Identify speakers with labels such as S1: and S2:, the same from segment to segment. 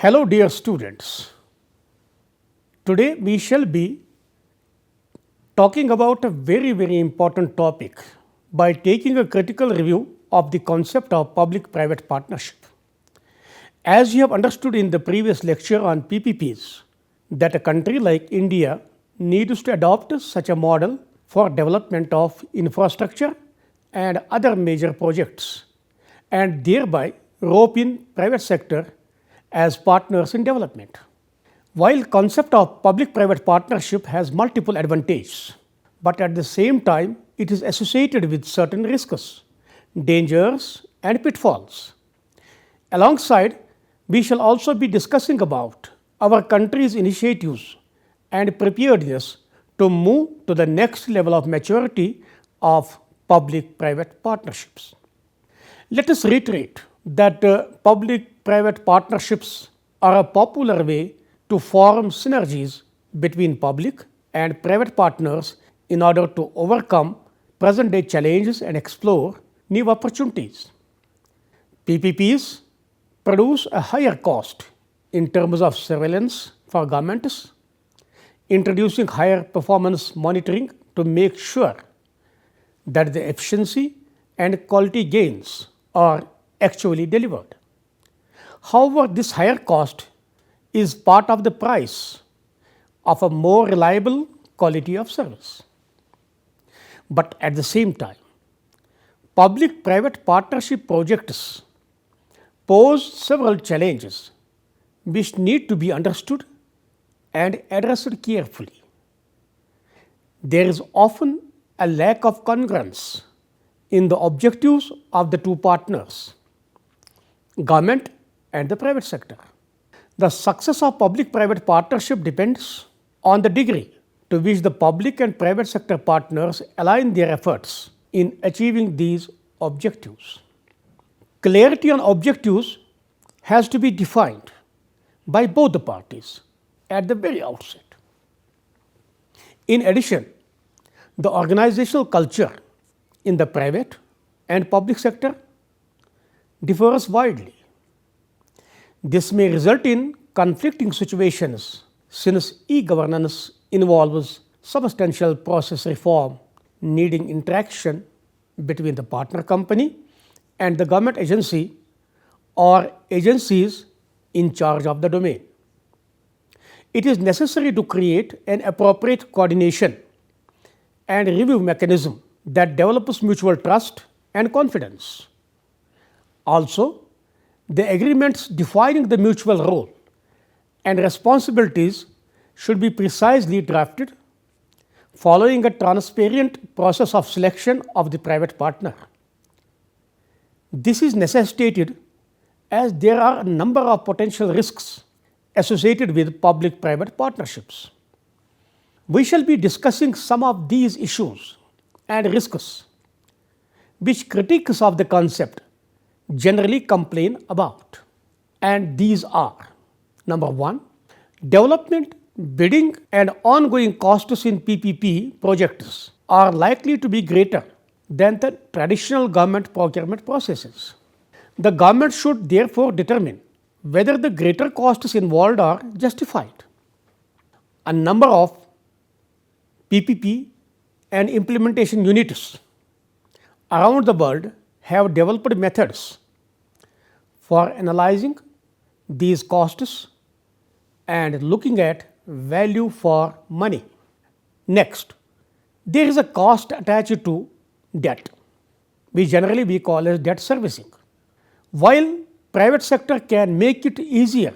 S1: Hello dear students, today we shall be talking about a very important topic by taking a critical review of the concept of public-private partnership. As you have understood in the previous lecture on PPPs, that a country like India needs to adopt such a model for development of infrastructure and other major projects and thereby rope in private sector as partners in development. While concept of public-private partnership has multiple advantages, but at the same time it is associated with certain risks, dangers and pitfalls. Alongside, we shall also be discussing about our country's initiatives and preparedness to move to the next level of maturity of public-private partnerships. Let us reiterate that public-private partnerships are a popular way to form synergies between public and private partners in order to overcome present-day challenges and explore new opportunities. PPPs produce a higher cost in terms of surveillance for governments, introducing higher performance monitoring to make sure that the efficiency and quality gains are actually delivered. However, this higher cost is part of the price of a more reliable quality of service. But at the same time, public-private partnership projects pose several challenges which need to be understood and addressed carefully. There is often a lack of congruence in the objectives of the two partners, government and the private sector. The success of public-private partnership depends on the degree to which the public and private sector partners align their efforts in achieving these objectives. Clarity on objectives has to be defined by both the parties at the very outset. In addition, the organizational culture in the private and public sector differs widely. This may result in conflicting situations since e-governance involves substantial process reform needing interaction between the partner company and the government agency or agencies in charge of the domain. It is necessary to create an appropriate coordination and review mechanism that develops mutual trust and confidence. Also, the agreements defining the mutual role and responsibilities should be precisely drafted, following a transparent process of selection of the private partner. This is necessitated as there are a number of potential risks associated with public-private partnerships. We shall be discussing some of these issues and risks which critics of the concept generally complain about. And these are: number one, development, bidding and ongoing costs in PPP projects are likely to be greater than the traditional government procurement processes. The government should therefore determine whether the greater costs involved are justified. A number of PPP and implementation units around the world have developed methods for analyzing these costs and looking at value for money. Next, there is a cost attached to debt, which generally we call as debt servicing. While private sector can make it easier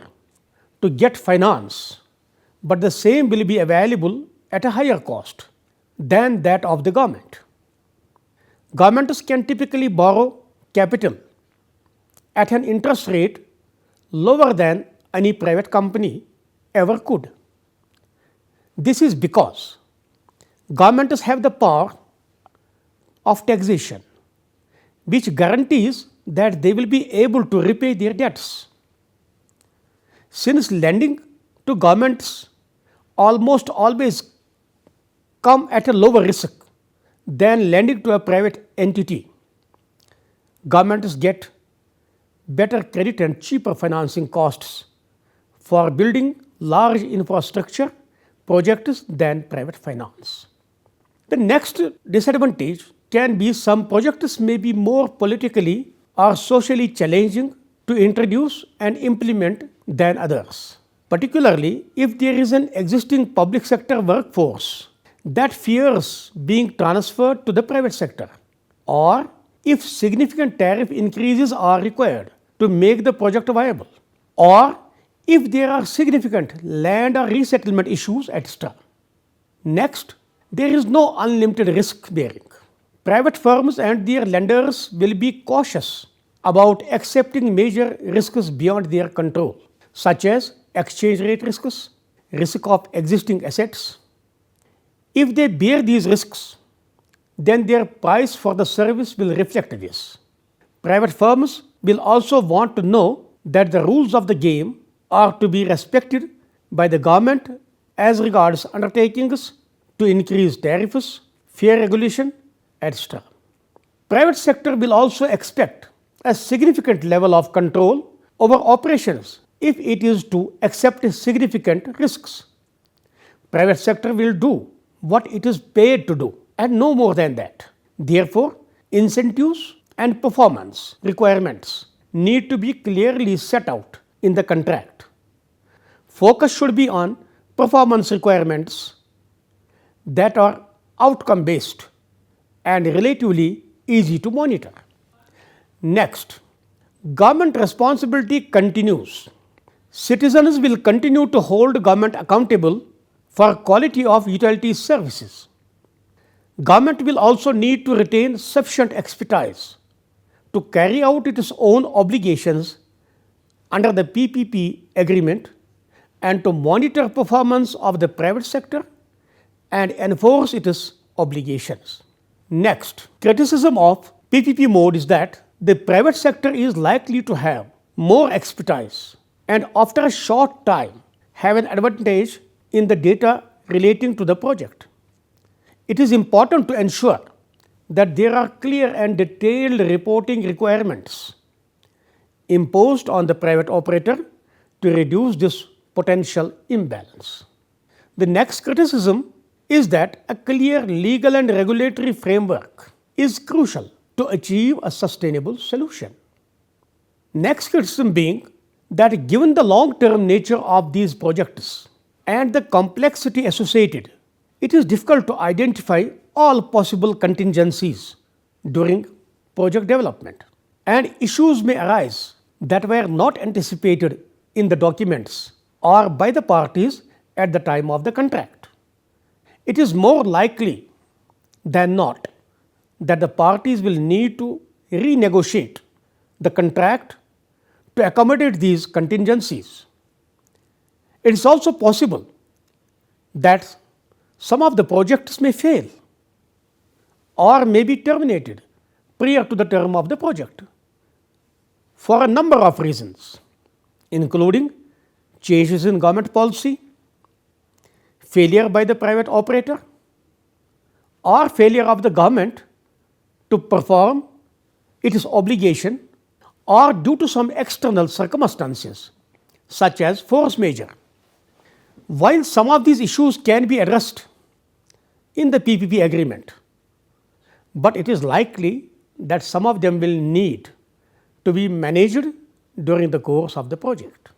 S1: to get finance, but the same will be available at a higher cost than that of the government. Governments can typically borrow capital at an interest rate lower than any private company ever could. This is because governments have the power of taxation, which guarantees that they will be able to repay their debts. Since lending to governments almost always come at a lower risk than lending to a private entity, governments get better credit and cheaper financing costs for building large infrastructure projects than private finance. The next disadvantage can be some projects may be more politically or socially challenging to introduce and implement than others, particularly if there is an existing public sector workforce that fears being transferred to the private sector, or if significant tariff increases are required to make the project viable, or if there are significant land or resettlement issues, etc. Next, there is no unlimited risk bearing. Private firms and their lenders will be cautious about accepting major risks beyond their control, such as exchange rate risks, risk of existing assets. If they bear these risks, then their price for the service will reflect this. Private firms will also want to know that the rules of the game are to be respected by the government as regards undertakings to increase tariffs, fair regulation, etc. Private sector will also expect a significant level of control over operations if it is to accept significant risks. Private sector will do what it is paid to do and no more than that. Therefore, incentives and performance requirements need to be clearly set out in the contract. Focus should be on performance requirements that are outcome based and relatively easy to monitor. Next, government responsibility continues. Citizens will continue to hold government accountable for quality of utility services. Government will also need to retain sufficient expertise to carry out its own obligations under the PPP agreement and to monitor performance of the private sector and enforce its obligations. Next, criticism of PPP mode is that the private sector is likely to have more expertise and after a short time have an advantage in the data relating to the project. It is important to ensure that there are clear and detailed reporting requirements imposed on the private operator to reduce this potential imbalance. The next criticism is that a clear legal and regulatory framework is crucial to achieve a sustainable solution. Next criticism being that given the long-term nature of these projects and the complexity associated, it is difficult to identify all possible contingencies during project development, and issues may arise that were not anticipated in the documents or by the parties at the time of the contract. It is more likely than not that the parties will need to renegotiate the contract to accommodate these contingencies. It is also possible that some of the projects may fail or may be terminated prior to the term of the project for a number of reasons, including changes in government policy, failure by the private operator, or failure of the government to perform its obligation, or due to some external circumstances such as force majeure. While some of these issues can be addressed in the PPP agreement, but it is likely that some of them will need to be managed during the course of the project.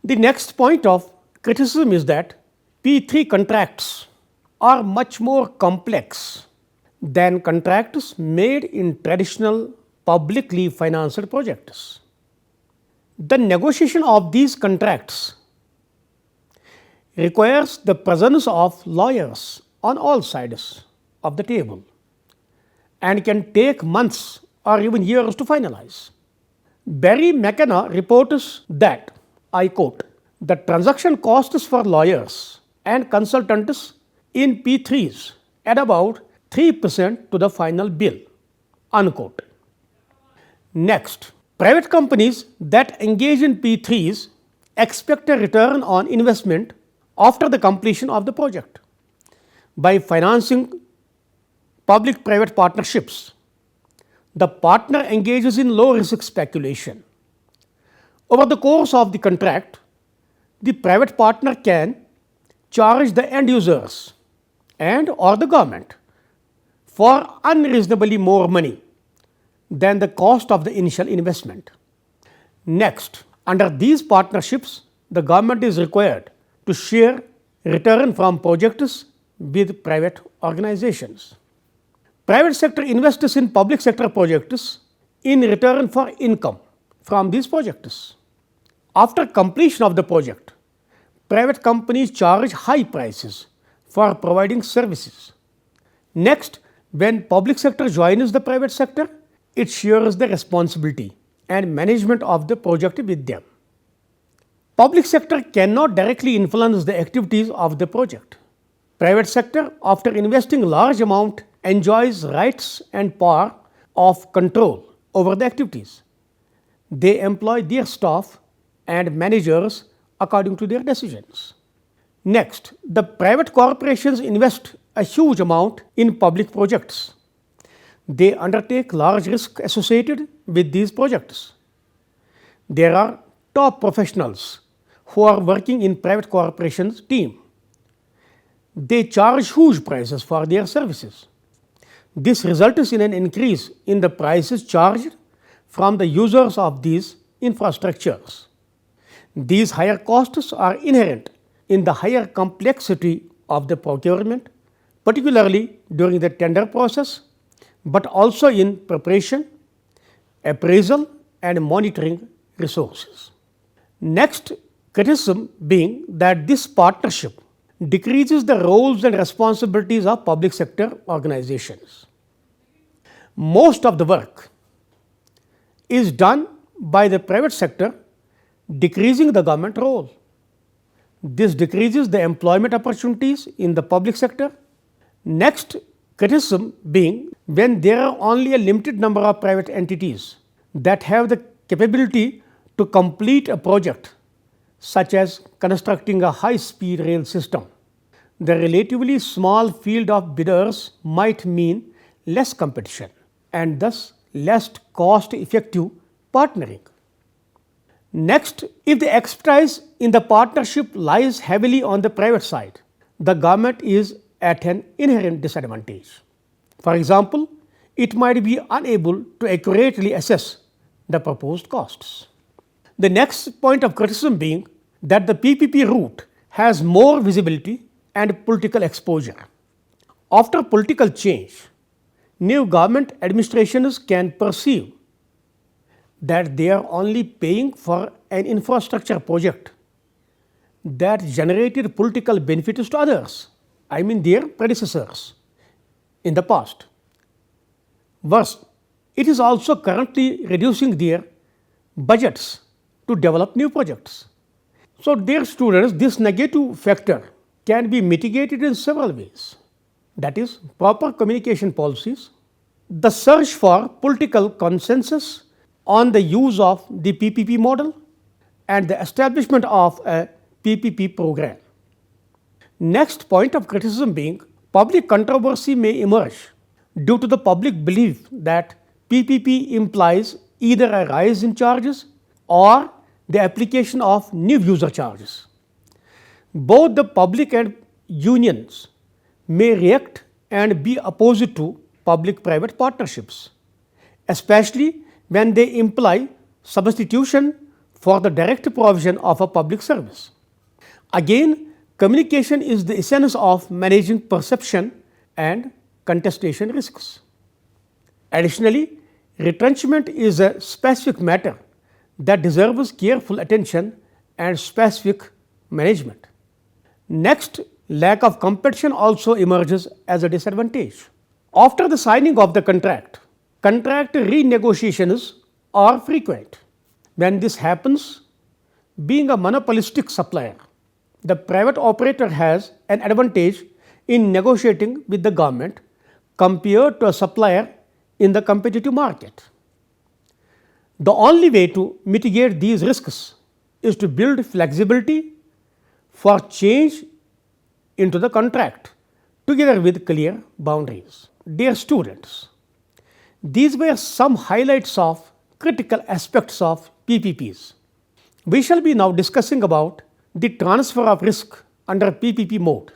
S1: The next point of criticism is that P3 contracts are much more complex than contracts made in traditional publicly financed projects. The negotiation of these contracts requires the presence of lawyers on all sides of the table and can take months or even years to finalize. Barry McKenna reports that, I quote, "The transaction costs for lawyers and consultants in P3s at about 3% to the final bill," unquote. Next, private companies that engage in P3s expect a return on investment after the completion of the project. By financing public-private partnerships, the partner engages in low-risk speculation. Over the course of the contract, the private partner can charge the end users and or the government for unreasonably more money than the cost of the initial investment. Next, under these partnerships, the government is required to share return from projects with private organizations. Private sector invests in public sector projects in return for income from these projects. After completion of the project, private companies charge high prices for providing services. Next, when public sector joins the private sector, it shares the responsibility and management of the project with them. Public sector cannot directly influence the activities of the project. Private sector, after investing large amount, enjoys rights and power of control over the activities. They employ their staff and managers according to their decisions. Next, the private corporations invest a huge amount in public projects. They undertake large risks associated with these projects. There are top professionals who are working in private corporations team. They charge huge prices for their services. This results in an increase in the prices charged from the users of these infrastructures. These higher costs are inherent in the higher complexity of the procurement, particularly during the tender process, but also in preparation, appraisal and monitoring resources. Next, criticism being that this partnership decreases the roles and responsibilities of public sector organizations. Most of the work is done by the private sector, decreasing the government role. This decreases the employment opportunities in the public sector. Next, criticism being when there are only a limited number of private entities that have the capability to complete a project, such as constructing a high-speed rail system. The relatively small field of bidders might mean less competition and thus less cost-effective partnering. Next, if the expertise in the partnership lies heavily on the private side, the government is at an inherent disadvantage. For example, it might be unable to accurately assess the proposed costs. The next point of criticism being that the PPP route has more visibility and political exposure. After political change, new government administrations can perceive that they are only paying for an infrastructure project that generated political benefits to others, I mean their predecessors in the past. Worse, it is also currently reducing their budgets to develop new projects. So, dear students, this negative factor can be mitigated in several ways. That is, proper communication policies, the search for political consensus on the use of the PPP model, and the establishment of a PPP program. Next point of criticism being public controversy may emerge due to the public belief that PPP implies either a rise in charges or the application of new user charges. Both the public and unions may react and be opposed to public-private partnerships, especially when they imply substitution for the direct provision of a public service. Again, communication is the essence of managing perception and contestation risks. Additionally, retrenchment is a specific matter that deserves careful attention and specific management. Next, lack of competition also emerges as a disadvantage. After the signing of the contract renegotiations are frequent. When this happens, being a monopolistic supplier, the private operator has an advantage in negotiating with the government compared to a supplier in the competitive market. The only way to mitigate these risks is to build flexibility for change into the contract together with clear boundaries. Dear students, these were some highlights of critical aspects of PPPs. We shall be now discussing about the transfer of risk under PPP mode.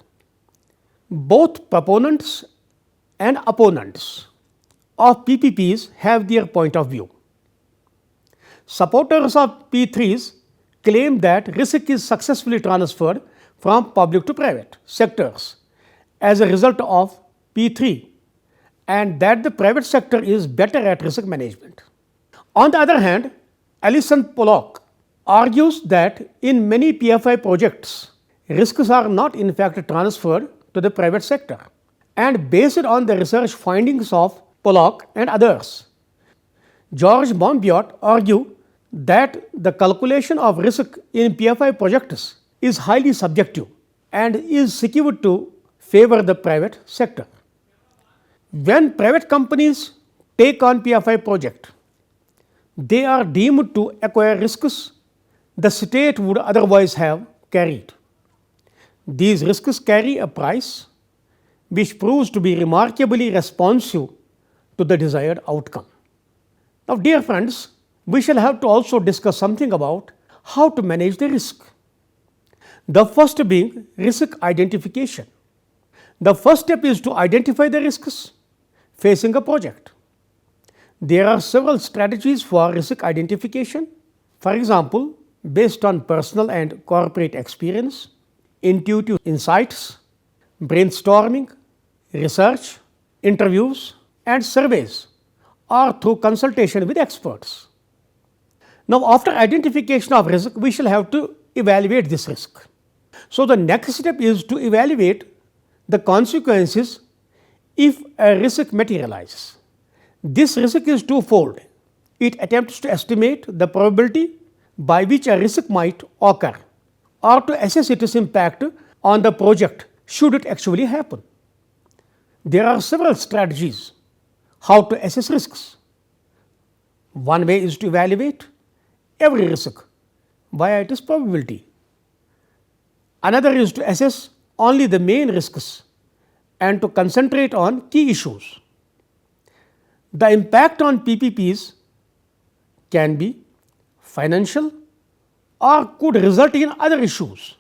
S1: Both proponents and opponents of PPPs have their point of view. Supporters of P3s claim that risk is successfully transferred from public to private sectors as a result of P3 and that the private sector is better at risk management. On the other hand, Alison Pollock argues that in many PFI projects, risks are not in fact transferred to the private sector. And based on the research findings of Pollock and others, George Monbiot argue that the calculation of risk in PFI projects is highly subjective and is skewed to favor the private sector. When private companies take on PFI project, they are deemed to acquire risks the state would otherwise have carried. These risks carry a price which proves to be remarkably responsive to the desired outcome. Now, dear friends, we shall have to also discuss something about how to manage the risk. The first being risk identification. The first step is to identify the risks facing a project. There are several strategies for risk identification. For example, based on personal and corporate experience, intuitive insights, brainstorming, research, interviews, and surveys, or through consultation with experts. Now, after identification of risk, we shall have to evaluate this risk. So, the next step is to evaluate the consequences if a risk materializes. This risk is twofold. It attempts to estimate the probability by which a risk might occur or to assess its impact on the project should it actually happen. There are several strategies how to assess risks. One way is to evaluate every risk via its probability. Another is to assess only the main risks and to concentrate on key issues. The impact on PPPs can be financial or could result in other issues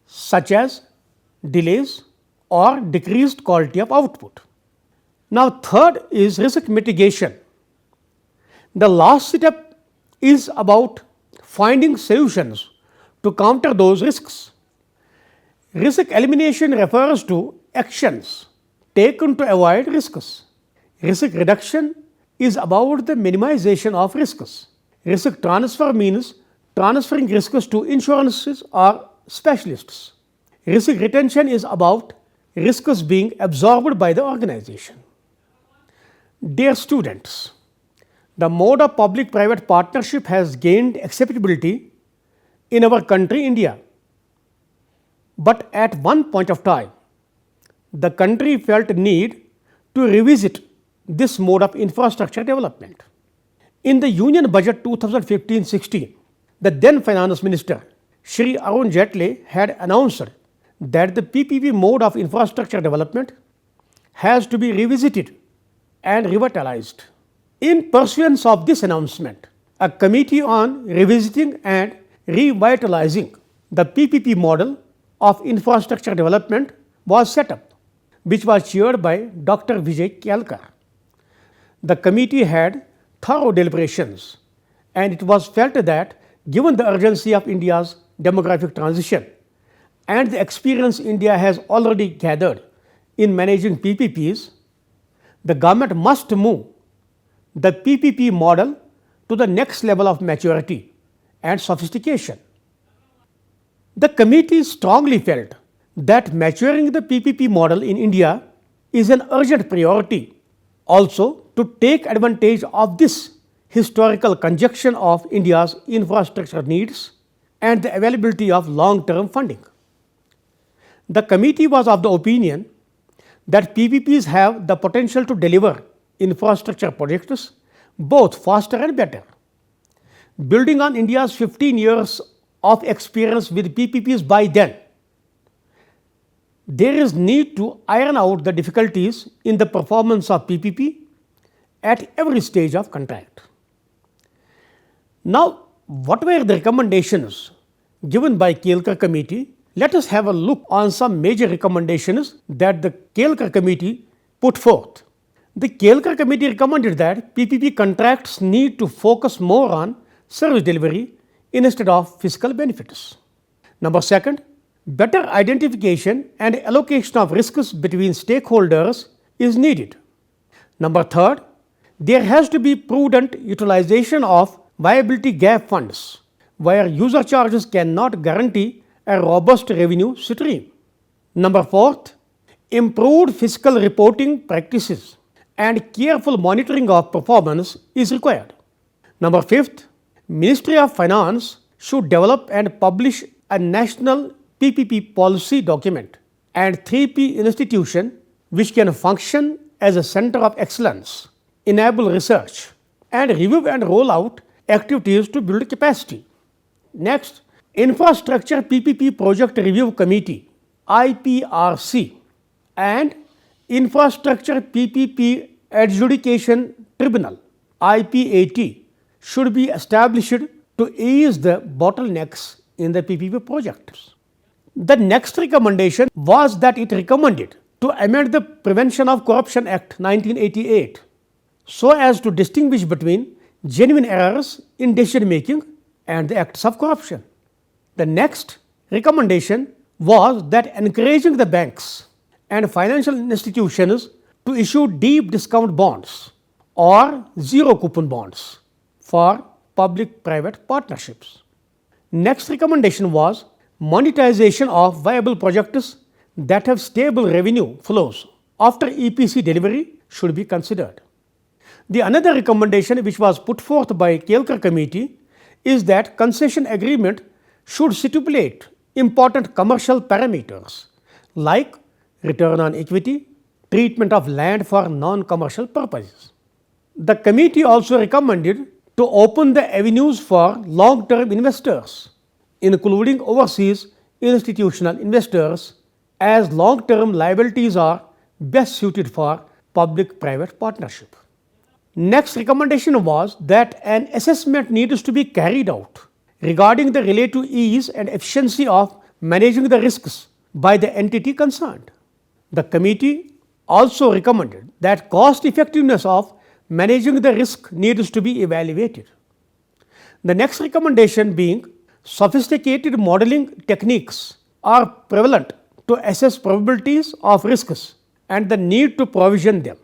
S1: such as delays or decreased quality of output. Now, third is risk mitigation. The last step is about finding solutions to counter those risks. Risk elimination refers to actions taken to avoid risks. Risk reduction is about the minimization of risks. Risk transfer means transferring risks to insurances or specialists. Risk retention is about risks being absorbed by the organization. Dear students, the mode of public-private partnership has gained acceptability in our country, India. But at one point of time, the country felt a need to revisit this mode of infrastructure development. In the Union Budget 2015-16, the then Finance Minister, Shri Arun Jaitley, had announced that the PPP mode of infrastructure development has to be revisited and revitalized. In pursuance of this announcement, a committee on revisiting and revitalizing the PPP model of infrastructure development was set up, which was chaired by Dr. Vijay Kyalkar. The committee had thorough deliberations, and it was felt that given the urgency of India's demographic transition and the experience India has already gathered in managing PPPs, the government must move the PPP model to the next level of maturity and sophistication. The committee strongly felt that maturing the PPP model in India is an urgent priority. Also, to take advantage of this historical conjunction of India's infrastructure needs and the availability of long-term funding. The committee was of the opinion that PPPs have the potential to deliver infrastructure projects both faster and better. Building on India's 15 years of experience with PPPs by then, there is need to iron out the difficulties in the performance of PPP at every stage of contract. Now, what were the recommendations given by Kelkar Committee, let us have a look on some major recommendations that the Kelkar Committee put forth. The Kelkar Committee recommended that PPP contracts need to focus more on service delivery instead of fiscal benefits. Number second, better identification and allocation of risks between stakeholders is needed. Number third, there has to be prudent utilization of viability gap funds, where user charges cannot guarantee a robust revenue stream. Number fourth, improved fiscal reporting practices and careful monitoring of performance is required. Number fifth, Ministry of Finance should develop and publish a national PPP policy document and 3P institution which can function as a center of excellence, enable research, and review and roll out activities to build capacity. Next, Infrastructure PPP Project Review Committee IPRC and Infrastructure PPP Adjudication Tribunal IPAT should be established to ease the bottlenecks in the PPP projects. The next recommendation was that it recommended to amend the Prevention of Corruption Act 1988 so as to distinguish between genuine errors in decision making and the acts of corruption. The next recommendation was that encouraging the banks and financial institutions to issue deep discount bonds or zero coupon bonds for public-private partnerships. Next recommendation was monetization of viable projects that have stable revenue flows after EPC delivery should be considered. The another recommendation which was put forth by Kelkar Committee is that concession agreement should stipulate important commercial parameters like return on equity, treatment of land for non-commercial purposes. The committee also recommended to open the avenues for long-term investors, including overseas institutional investors, as long-term liabilities are best suited for public-private partnership. Next recommendation was that an assessment needs to be carried out regarding the relative ease and efficiency of managing the risks by the entity concerned. The committee also recommended that cost effectiveness of managing the risk needs to be evaluated. The next recommendation being sophisticated modeling techniques are prevalent to assess probabilities of risks and the need to provision them.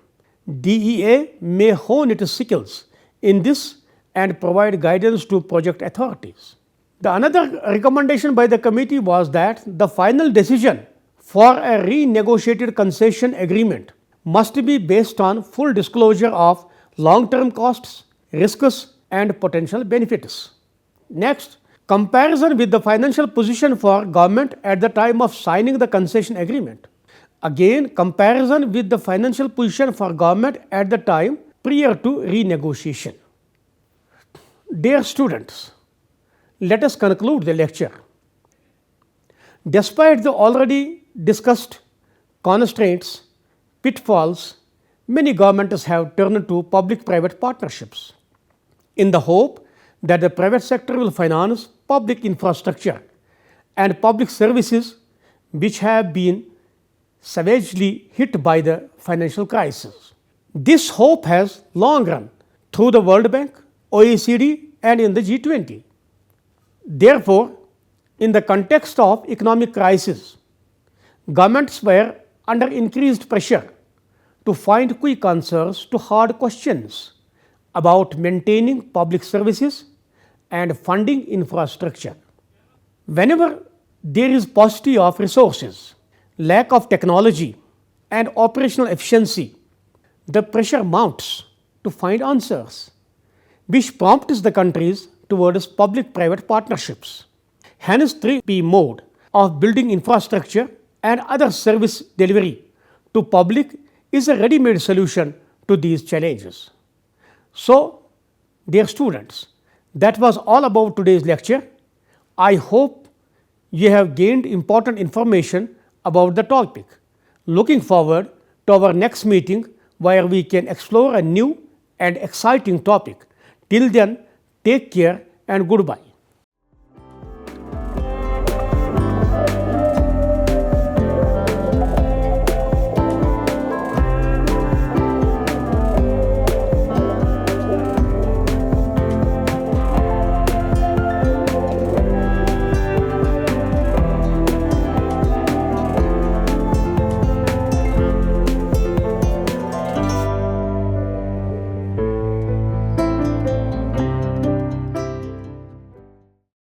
S1: DEA may hone its skills in this and provide guidance to project authorities. The another recommendation by the committee was that the final decision for a renegotiated concession agreement must be based on full disclosure of long-term costs, risks, and potential benefits. Next, comparison with the financial position for government at the time of signing the concession agreement. Again, comparison with the financial position for government at the time prior to renegotiation. Dear students, let us conclude the lecture. Despite the already discussed constraints, pitfalls, many governments have turned to public-private partnerships in the hope that the private sector will finance public infrastructure and public services which have been savagely hit by the financial crisis. This hope has long run through the World Bank, OECD, and in the G20. Therefore, in the context of economic crisis, governments were under increased pressure to find quick answers to hard questions about maintaining public services and funding infrastructure. Whenever there is paucity of resources, lack of technology, and operational efficiency, the pressure mounts to find answers, which prompts the countries towards public-private partnerships. Hence, 3P mode of building infrastructure and other service delivery to public is a ready-made solution to these challenges. So, dear students, that was all about today's lecture. I hope you have gained important information about the topic. Looking forward to our next meeting where we can explore a new and exciting topic. Till then, take care and goodbye.